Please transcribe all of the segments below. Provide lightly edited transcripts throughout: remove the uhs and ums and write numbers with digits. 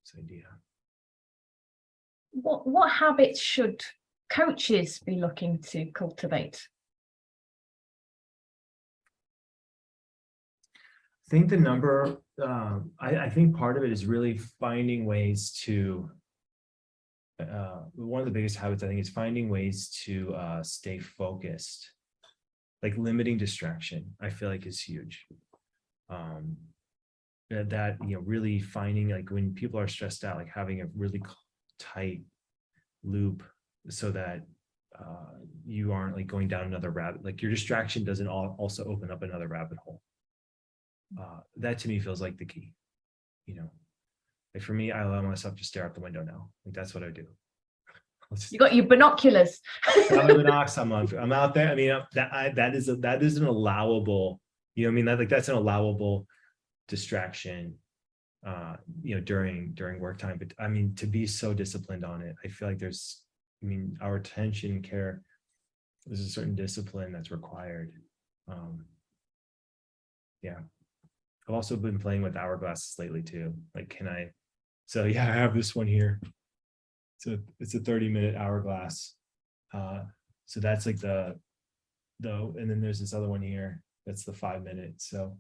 this idea. What habits should coaches be looking to cultivate? I think the number, I think part of it is really finding ways to, one of the biggest habits I think is finding ways to stay focused, like limiting distraction, I feel like is huge. That really finding, like when people are stressed out, like having a really tight loop so that you aren't like going down another rabbit, like your distraction doesn't also open up another rabbit hole. That to me feels like the key, like for me, I allow myself to stare out the window now. Like that's what I do. You got your binoculars. I'm out there. I mean, that is an allowable, that's an allowable distraction, during work time. But I mean, to be so disciplined on it, I feel like our attention and care, there's a certain discipline that's required. Yeah. I've also been playing with hourglasses lately too. Like, I have this one here. It's a 30-minute hourglass. So that's like and then there's this other one here. That's the 5 minutes. So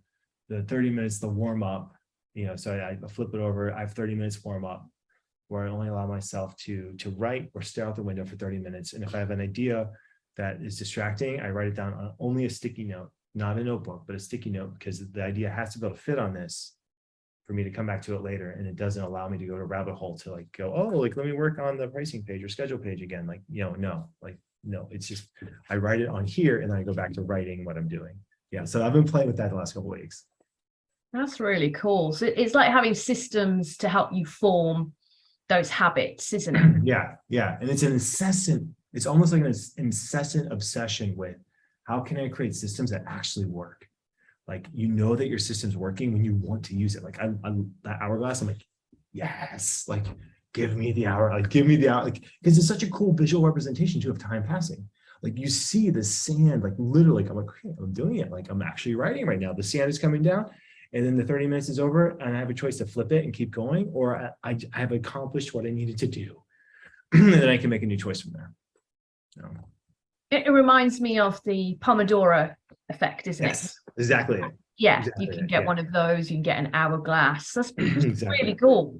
the 30 minutes, the warm up, so I flip it over. I have 30 minutes warm up where I only allow myself to write or stare out the window for 30 minutes. And if I have an idea that is distracting, I write it down on only a sticky note, not a notebook, but a sticky note, because the idea has to be able to fit on this for me to come back to it later. And it doesn't allow me to go to a rabbit hole to like go, oh, like, let me work on the pricing page or schedule page again. Like, no, it's just, I write it on here and then I go back to writing what I'm doing. Yeah. So I've been playing with that the last couple of weeks. That's really cool. So it's like having systems to help you form those habits, isn't it? Yeah. And it's almost like an incessant obsession with how can I create systems that actually work? Like, that your system's working when you want to use it. Like that hourglass, I'm like, yes, like give me the hour, like because it's such a cool visual representation too of time passing. Like you see the sand, like literally, I'm like, okay, I'm doing it. Like I'm actually writing right now. The sand is coming down and then the 30 minutes is over and I have a choice to flip it and keep going, or I have accomplished what I needed to do. And then I can make a new choice from there. It reminds me of the Pomodoro effect, isn't it? Yes, exactly. Yeah, exactly. You can get one of those, you can get an hourglass. That's really cool.